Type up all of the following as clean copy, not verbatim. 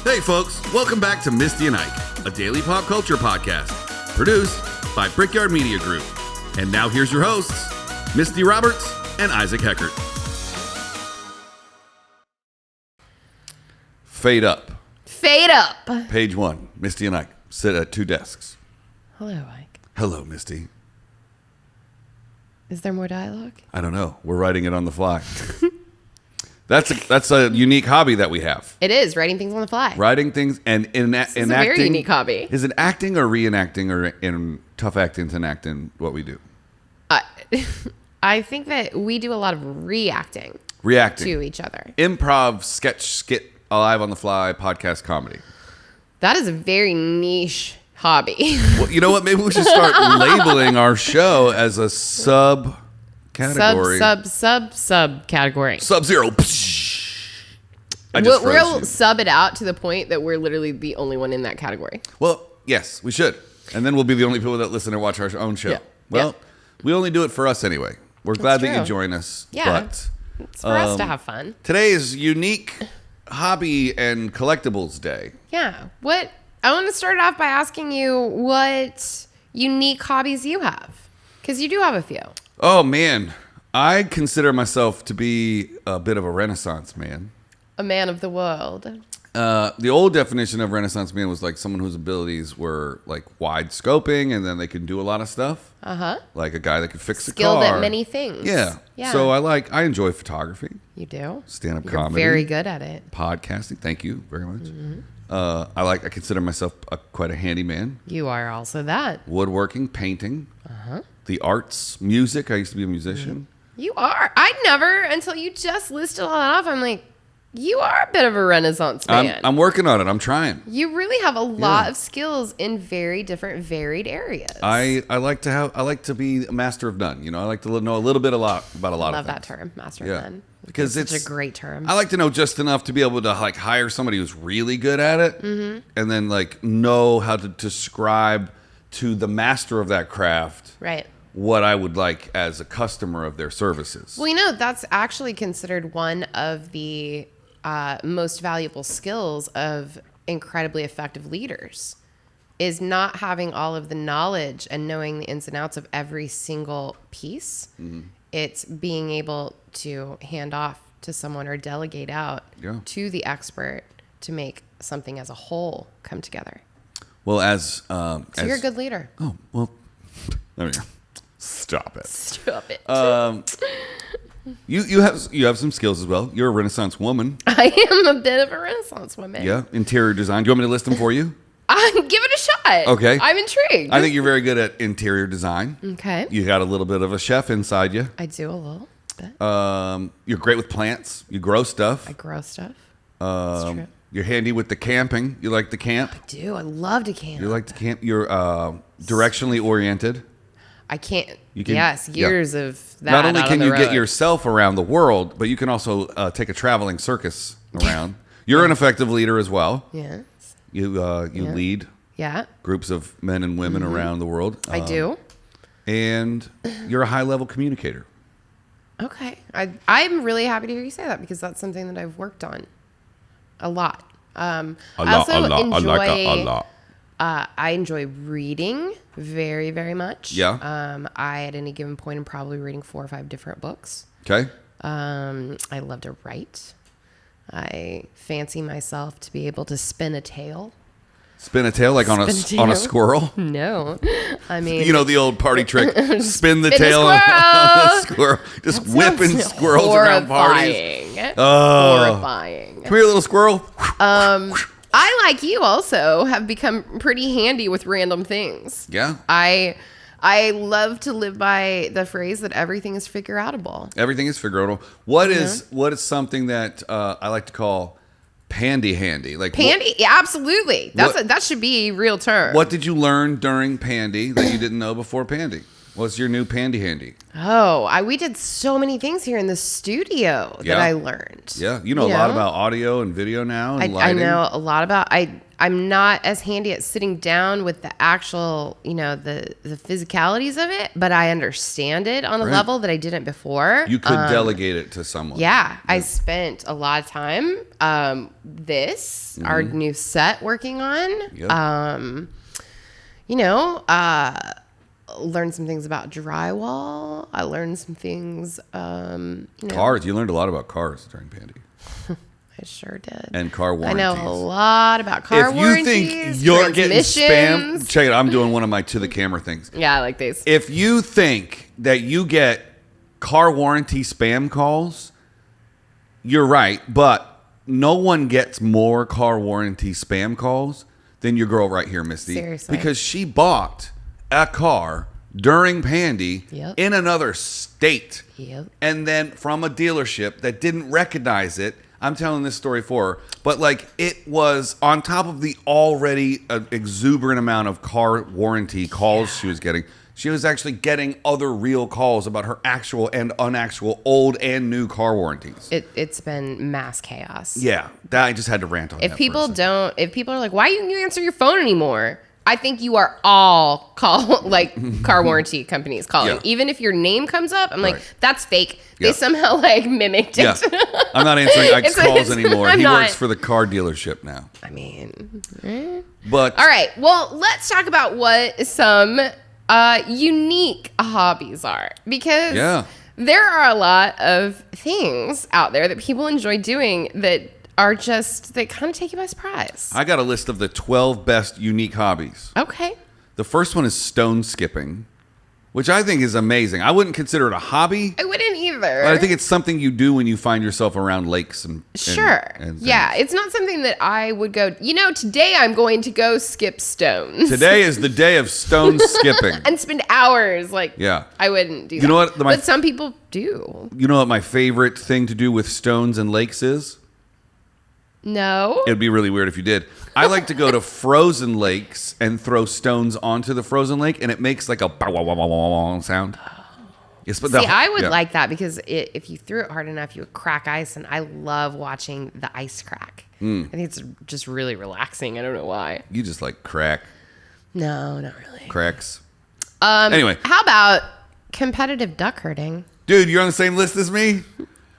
Hey folks, welcome back to Misty and Ike, a daily pop culture podcast, produced by Brickyard Media Group. And now here's your hosts, Misty Roberts and Isaac Heckert. Fade up. Fade up. Page 1, Misty and Ike sit at two desks. Hello, Ike. Hello, Misty. Is there more dialogue? I don't know. We're writing it on the fly. That's a unique hobby that we have. It is, writing things on the fly. Writing things and enacting. It's a very unique hobby. Is it acting or reenacting or in tough acting to enacting what we do? I think that we do a lot of reacting to each other. Improv, sketch, skit, live on the fly, podcast comedy. That is a very niche hobby. Well, you know what? Maybe we should start labeling our show as a sub category. Sub category. Sub-zero. We'll sub it out to the point that we're literally the only one in that category. Well, yes, we should. And then we'll be the only people that listen and watch our own show. Yeah. Well, we only do it for us anyway. We're glad that you join us. Yeah. But, it's for us to have fun. Today is unique hobby and collectibles day. Yeah. I want to start off by asking you what unique hobbies you have. Because you do have a few. Oh, man. I consider myself to be a bit of a Renaissance man. A man of the world. The old definition of Renaissance man was like someone whose abilities were like wide scoping and then they can do a lot of stuff. Uh-huh. Like a guy that could fix a car. Skilled at many things. Yeah. So I enjoy photography. You do? Stand-up You're comedy. Very good at it. Podcasting. Thank you very much. Mm-hmm. I consider myself quite a handyman. You are also that. Woodworking, painting. Uh-huh. The arts, music. I used to be a musician. You are. I never, until you just listed all that off, I'm like, you are a bit of a Renaissance man. I'm working on it. I'm trying. You really have a lot of skills in very different, varied areas. I like to be a master of none. You know, I like to know a little bit about a lot of things. I love that term, master of none. Because it's such a great term. I like to know just enough to be able to like hire somebody who's really good at it, and then like know how to describe to the master of that craft, right, what I would like as a customer of their services. Well, that's actually considered one of the most valuable skills of incredibly effective leaders, is not having all of the knowledge and knowing the ins and outs of every single piece. Mm-hmm. It's being able to hand off to someone or delegate out to the expert to make something as a whole come together. Well, so you're a good leader. Oh, well, there we go. Stop it. Stop it. You have some skills as well. You're a Renaissance woman. I am a bit of a Renaissance woman. Yeah. Interior design. Do you want me to list them for you? Give it a shot. Okay. I'm intrigued. I think you're very good at interior design. Okay. You got a little bit of a chef inside you. I do a little bit. You're great with plants. You grow stuff. I grow stuff. That's true. You're handy with the camping. You like to camp. I do. I love to camp. You like to camp. You're directionally oriented. I can't. Years of that. Not only can you get yourself around the world, but you can also take a traveling circus around. You're an effective leader as well. Yes. You lead groups of men and women around the world. I do. And you're a high-level communicator. Okay. I'm really happy to hear you say that because that's something that I've worked on a lot. I enjoy reading very, very much. Yeah. I, at any given point, am probably reading 4 or 5 different books. Okay. I love to write. I fancy myself to be able to spin a tale. Spin a tail like on a squirrel? No. I mean... the old party trick. Spin the tail on a squirrel. Just whipping squirrels around parties. Horrifying. Come here, little squirrel. I, like you, also have become pretty handy with random things. Yeah. I love to live by the phrase that everything is figure-outable. Everything is figure-outable. What is something that I like to call pandy handy? Like pandy? Yeah, absolutely. That should be a real term. What did you learn during pandy that you didn't know before pandy? What's your new pandy handy? Oh, we did so many things here in the studio that I learned. Yeah, you know a lot about audio and video now and lighting. I know a lot about. I'm not as handy at sitting down with the actual, the physicalities of it, but I understand it on a level that I didn't before. You could delegate it to someone. Yeah, I spent a lot of time our new set working on. Yep. Learned some things about drywall. I learned some things. Cars. You learned a lot about cars during Pandy. I sure did. And car warranties. I know a lot about car warranties. If you think you're getting spammed, check it. I'm doing one of my to the camera things. Yeah, I like these. If you think that you get car warranty spam calls, you're right. But no one gets more car warranty spam calls than your girl right here, Misty. Seriously. Because she bought a car during Pandy in another state. Yep. And then from a dealership that didn't recognize it. I'm telling this story for her. But it was on top of the already exuberant amount of car warranty calls she was getting. She was actually getting other real calls about her actual and unactual old and new car warranties. It's been mass chaos. Yeah. I just had to rant on that. If people are like, why don't you answer your phone anymore? I think you are all car warranty companies calling. Yeah. Even if your name comes up, I'm like, Right. That's fake. Yeah. They somehow mimicked it. Yeah. I'm not answering Ike's calls anymore. He not. works for the car dealership now. I mean, But all right. Well, let's talk about what some unique hobbies are, because there are a lot of things out there that people enjoy doing that kind of take you by surprise. I got a list of the 12 best unique hobbies. Okay. The first one is stone skipping, which I think is amazing. I wouldn't consider it a hobby. I wouldn't either. But I think it's something you do when you find yourself around lakes and Sure. Yeah, it's not something that I would go, today I'm going to go skip stones. Today is the day of stone skipping. And spend hours I wouldn't do that. You know what? But some people do. You know what my favorite thing to do with stones and lakes is? No. It'd be really weird if you did. I like to go to frozen lakes and throw stones onto the frozen lake, and it makes like a sound. I would like that because if you threw it hard enough, you would crack ice, and I love watching the ice crack. I think it's just really relaxing. I don't know why. You just like crack. No, not really. Cracks. Anyway. How about competitive duck herding? Dude, you're on the same list as me?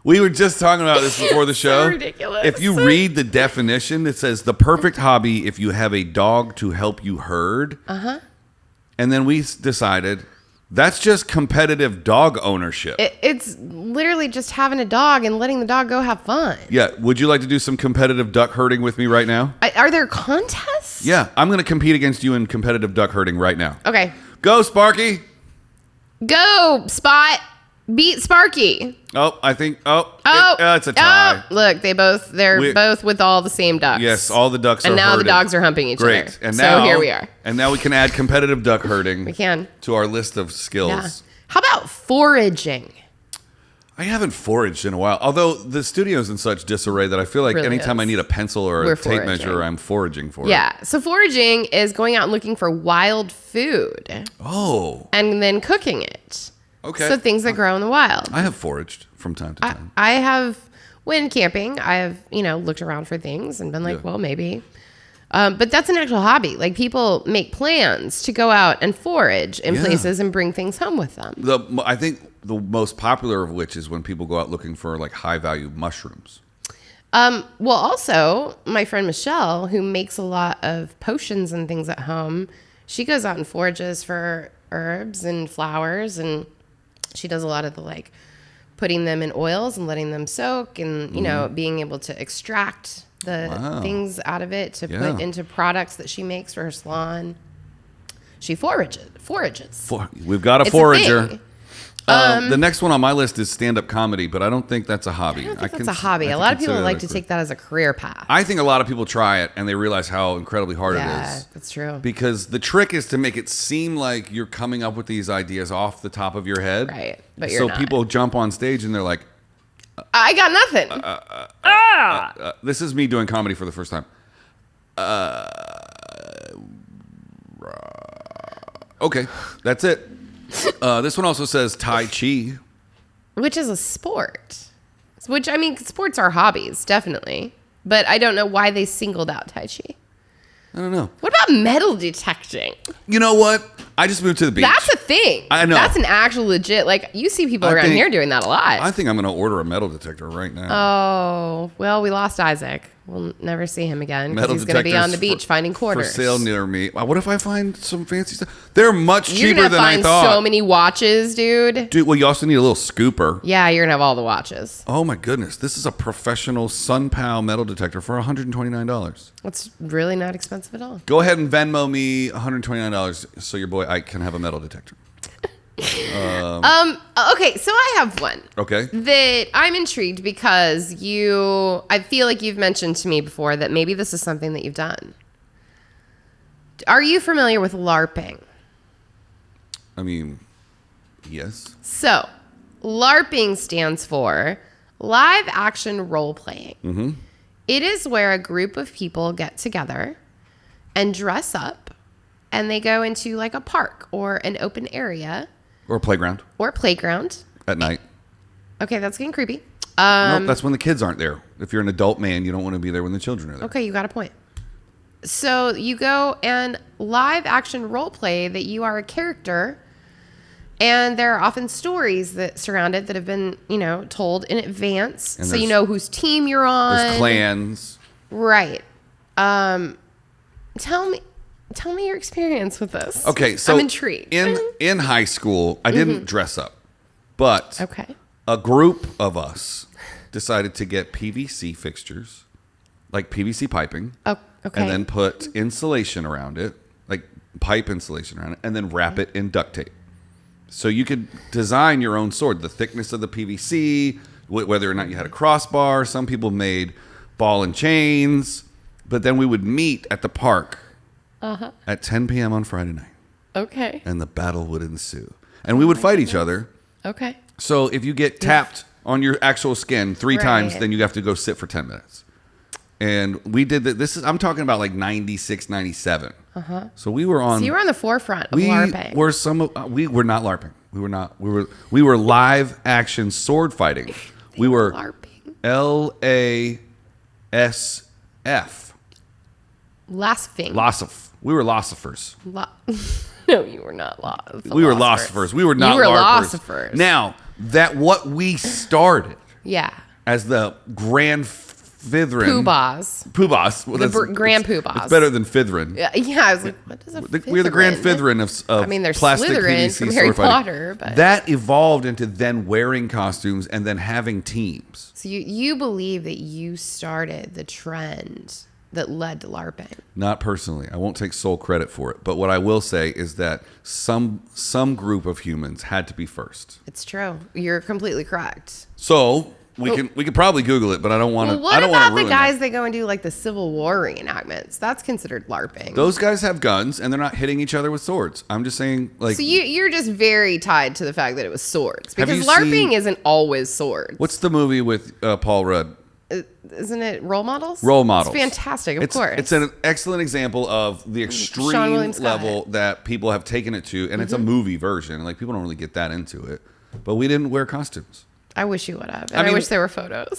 We were just talking about this before the show. So ridiculous. If you read the definition, it says the perfect hobby if you have a dog to help you herd. Uh-huh. And then we decided that's just competitive dog ownership. It's literally just having a dog and letting the dog go have fun. Yeah. Would you like to do some competitive duck herding with me right now? Are there contests? Yeah. I'm going to compete against you in competitive duck herding right now. Okay. Go, Sparky. Go, Spot. Beat Sparky. It's a tie. Look, they're both with all the same ducks. Yes, all the ducks are And now herded. the dogs are humping each other. And so here we are. And now we can add competitive duck herding. We can. To our list of skills. Yeah. How about foraging? I haven't foraged in a while. Although the studio's in such disarray that I feel like really anytime is. I need a pencil or a tape measure, I'm foraging for it. Yeah. So foraging is going out and looking for wild food. Oh. And then cooking it. Okay. So things that grow in the wild. I have foraged from time to time. I have, when camping, I have, looked around for things and been like, well, maybe. But that's an actual hobby. Like, people make plans to go out and forage in places and bring things home with them. I think the most popular of which is when people go out looking for like high value mushrooms. Well, also, my friend Michelle, who makes a lot of potions and things at home, she goes out and forages for herbs and flowers, and she does a lot of the putting them in oils and letting them soak, and being able to extract the things out of it to put into products that she makes for her salon. She forages. We've got a forager. The next one on my list is stand-up comedy, but I don't think that's a hobby. I don't think that's a hobby. A lot of people like to take that as a career path. I think a lot of people try it and they realize how incredibly hard it is. Yeah, that's true. Because the trick is to make it seem like you're coming up with these ideas off the top of your head. Right, but you're not. People jump on stage and they're like, I got nothing. this is me doing comedy for the first time. Okay, that's it. This one also says Tai Chi. Which is a sport. Which, I mean, sports are hobbies, definitely. But I don't know why they singled out Tai Chi. I don't know. What about metal detecting? You know what? I just moved to the beach. That's a thing. I know. That's an actual legit, like, you see people around here doing that a lot. I think I'm going to order a metal detector right now. Oh, well, we lost Isaac. We'll never see him again because he's going to be on the beach finding quarters. For sale near me. What if I find some fancy stuff? They're much You're cheaper gonna than I find thought. so many watches, dude. Dude, well, you also need a little scooper. Yeah, you're going to have all the watches. Oh, my goodness. This is a professional SunPow metal detector for $129. It's really not expensive at all. Go ahead and Venmo me $129 so your boy Ike can have a metal detector. Okay, so I have one. Okay. That I'm intrigued because I feel like you've mentioned to me before that maybe this is something that you've done. Are you familiar with LARPing? I mean, yes. So, LARPing stands for live action role playing. Mm-hmm. It is where a group of people get together and dress up and they go into like a park or an open area. Or a playground. Or playground. At night. Okay, that's getting creepy. Nope, that's when the kids aren't there. If you're an adult man, you don't want to be there when the children are there. Okay, you got a point. So you go and live action role play that you are a character, and there are often stories that surround it that have been, told in advance, so you know whose team you're on. There's clans. Right. Tell me your experience with this. Okay, so I'm intrigued. In high school, I didn't dress up, but Okay. a group of us decided to get PVC fixtures, like PVC piping, Okay. and then put insulation around it, like pipe insulation around it, and then wrap it in duct tape. So you could design your own sword, the thickness of the PVC, whether or not you had a crossbar. Some people made ball and chains, but then we would meet at the park at 10 p.m. on Friday night. Okay. And the battle would ensue. And we would fight each other. Okay. So if you get tapped on your actual skin three times, then you have to go sit for 10 minutes. And we did that. I'm talking about like 96, 97. So we were on. So you were on the forefront of LARPing. We were not LARPing. We were live action sword fighting. We were LARPing. LASF. Lassifing. We were Lossifers. No, you were not We were Lossifers. We were not You were LARPers. Lossifers. Now, what we started Yeah. as the Grand Fithrin. Poobahs. Well, Grand Poobahs. It's better than Fithrin. Yeah, I was like, what does a Fithrin? We're the Grand Fithrin of I mean, there's plastic Slytherin PVC from Harry sword fighting. Potter, but That evolved into then wearing costumes and then having teams. so you believe that you started the trend that led to LARPing? Not personally. I won't take sole credit for it. But what I will say is that some group of humans had to be first. It's true. You're completely correct. So we could probably Google it, but I don't want to. Well, what about the guys that go and do like the Civil War reenactments? That's considered LARPing. Those guys have guns and they're not hitting each other with swords. I'm just saying, like. So you're just very tied to the fact that it was swords because LARPing isn't always swords. What's the movie with Paul Rudd? Isn't it Role Models? Role Models. It's fantastic, of course. It's an excellent example of the extreme level that people have taken it to, and it's a movie version. Like, people don't really get that into it. But we didn't wear costumes. I wish you would have. And I wish there were photos.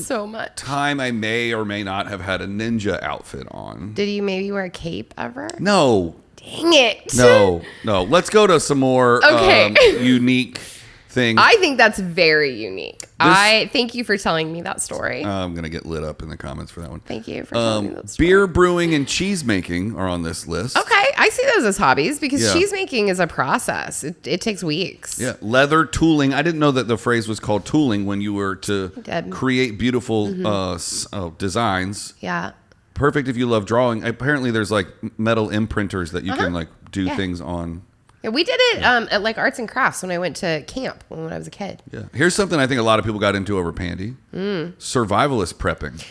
So much time I may or may not have had a ninja outfit on. Did you maybe wear a cape ever? No. Dang it. No. Let's go to some more unique things. I think that's very unique. I thank you for telling me that story. I'm going to get lit up in the comments for that one. Thank you for telling me that story. Beer brewing and cheese making are on this list. Okay, I see those as hobbies because cheese making is a process. It takes weeks. Yeah, leather tooling. I didn't know that the phrase was called tooling when you were to create beautiful designs. Yeah. Perfect if you love drawing. Apparently, there's like metal imprinters that you can like do things on. Yeah, we did it at like arts and crafts when I went to camp when I was a kid. Yeah. Here's something I think a lot of people got into over Pandy. Survivalist prepping.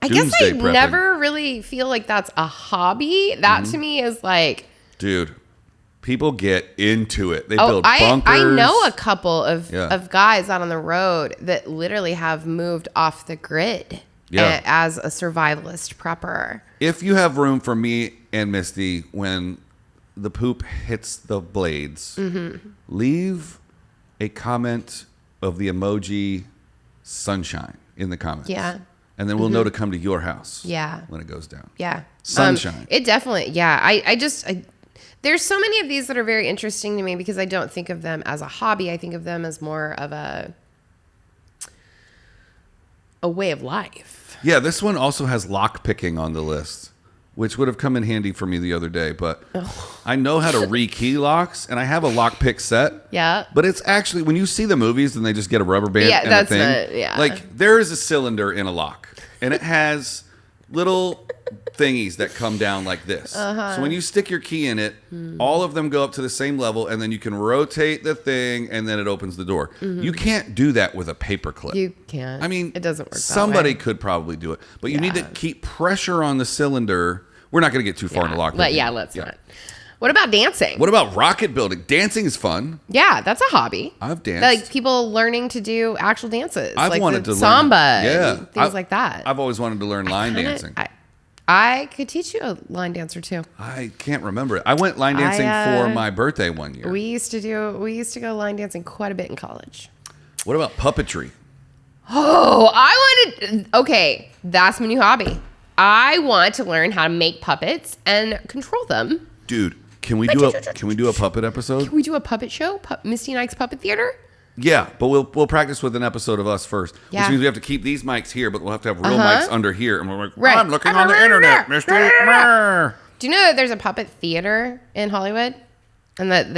I guess I never really feel like that's a hobby. That to me is like... Dude, people get into it. They build bunkers. I know a couple of guys out on the road that literally have moved off the grid as a survivalist prepper. If you have room for me and Misty when the poop hits the blades, Mm-hmm. leave a comment of the emoji sunshine in the comments. Yeah. And then we'll know to come to your house. Yeah. When it goes down. Yeah. Sunshine. It definitely, yeah. I there's so many of these that are very interesting to me because I don't think of them as a hobby. I think of them as more of a way of life. Yeah, this one also has lock picking on the list, which would have come in handy for me the other day. But I know how to rekey locks, and I have a lock pick set. Yeah. But it's actually, when you see the movies and they just get a rubber band and that's a thing, not, yeah. like there is a cylinder in a lock, and it has little thingies that come down like this. So when you stick your key in it, all of them go up to the same level, and then you can rotate the thing, and then it opens the door. You can't do that with a paper clip. You can't. I mean, it doesn't work. Somebody that way. could probably do it, but you need to Yeah. keep pressure on the cylinder. We're not going to get too far into lock picking. Let's not. What about dancing? What about rocket building? Dancing is fun. Yeah, that's a hobby. I've danced. Like people learning to do actual dances. I've like wanted the to samba learn. Yeah, and things like that. I've always wanted to learn line dancing. I could teach you a line dancer too. I can't remember it. I went line dancing for my birthday one year. We used to go line dancing quite a bit in college. What about puppetry? Oh, okay, that's my new hobby. I want to learn how to make puppets and control them. Dude, can we do a puppet episode? Can we do a puppet show? Misty and Ike's Puppet Theater? Yeah, but we'll practice with an episode of us first. Yeah. Which means we have to keep these mics here, but we'll have to have real mics under here. And we're like, Right. I'm looking on the internet, Misty. Do you know that there's a puppet theater in Hollywood? And that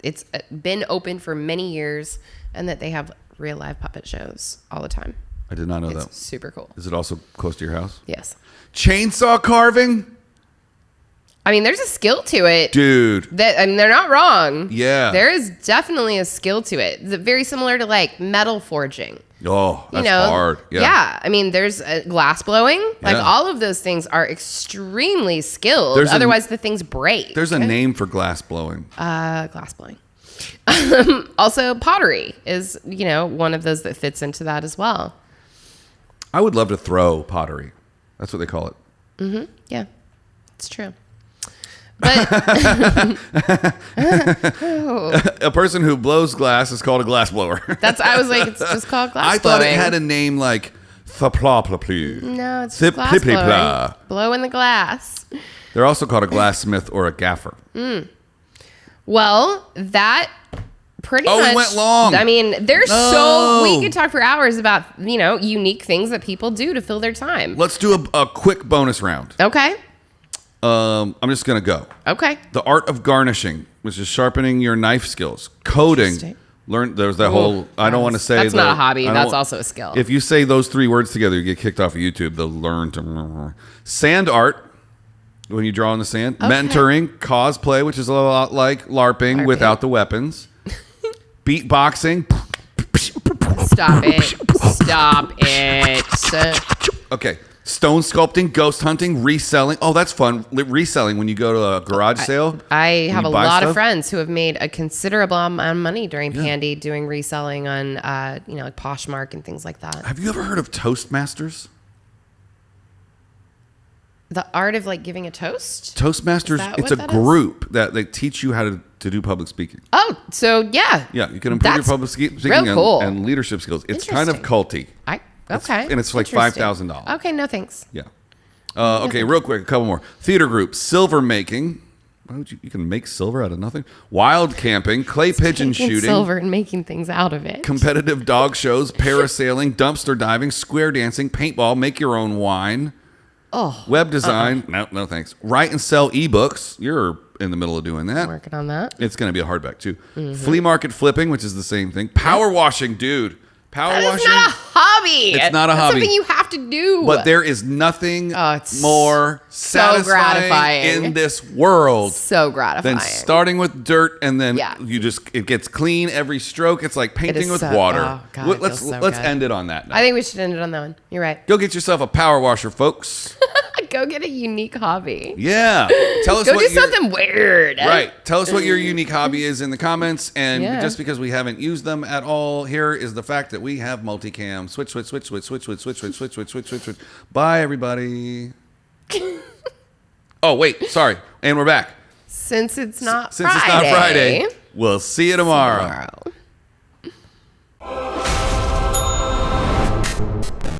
it's been open for many years, and that they have real live puppet shows all the time. I did not know It's that. super cool. Is it also close to your house? Yes. Chainsaw carving? I mean, there's a skill to it. Dude. They're not wrong. Yeah. There is definitely a skill to it. Very similar to like metal forging. Oh, that's hard. Yeah. I mean, there's glass blowing. Like Yeah. all of those things are extremely skilled. Otherwise, the things break. There's a name for glass blowing. Glass blowing. Also, pottery is, one of those that fits into that as well. I would love to throw pottery. That's what they call it. Yeah, it's true. But A person who blows glass is called a glass blower. I was like, it's just called glass I thought blowing. it had a name like thapla-pla-plu. No, it's Thip- just glass plipply-pla. blowing. Blow in the glass. They're also called a glassmith or a gaffer. Well, that pretty Oh, much. we went long. I mean, there's No. we could talk for hours about, unique things that people do to fill their time. Let's do a quick bonus round. Okay. I'm just going to go. Okay. The art of garnishing, which is sharpening your knife skills. Coding. Interesting. There's that whole, I don't want to say. That's not a hobby. That's also a skill. If you say those three words together, you get kicked off of YouTube. They'll learn to. Sand art, when you draw in the sand. Okay. Mentoring, cosplay, which is a lot like LARPing without the weapons. Beatboxing. Stop it. Stop it. Okay. Stone sculpting, ghost hunting, reselling. Oh, that's fun. Reselling when you go to a garage sale. I have you a buy lot of stuff. friends who have made a considerable amount of money during Pandy doing reselling on, like Poshmark and things like that. Have you ever heard of Toastmasters? The art of like giving a toast. Toastmasters, that it's what a that group that they teach you how to do public speaking. Oh, so yeah. Yeah, you can improve your That's public speaking real cool. and leadership skills. It's kind of culty. Okay. And it's like Interesting. $5,000. Okay, no thanks. Yeah. Okay, real quick, a couple more. Theater group, silver making. Why would you can make silver out of nothing? Wild camping, clay pigeon Taking shooting, silver and making things out of it. competitive dog shows, parasailing, dumpster diving, square dancing, paintball, make your own wine. Oh, Web design. No thanks. Write and sell ebooks. You're in the middle of doing that. I'm working on that. It's going to be a hardback too. Flea market flipping, which is the same thing. Power washing, dude. Power That is washing. not a hobby. It's not a That's hobby. something you have to do. But there is nothing it's more so satisfying gratifying. in this world so gratifying. than starting with dirt and then Yeah. it gets clean every stroke. It's like painting is with so- water. oh, God, it let's feels so let's good. end it on that note. I think we should end it on that one. You're right. Go get yourself a power washer, folks. Go get a unique hobby. Yeah. Tell us Go what do your- something weird. Right. Tell us what your unique hobby is in the comments. And Yeah. just because we haven't used them at all, here is the fact that we have multicam. Switch, switch, switch, switch, switch, switch, switch, switch, switch, switch, switch, switch. Bye, everybody. Oh, wait. Sorry. And we're back. Since it's not Since it's not Friday, we'll see you tomorrow.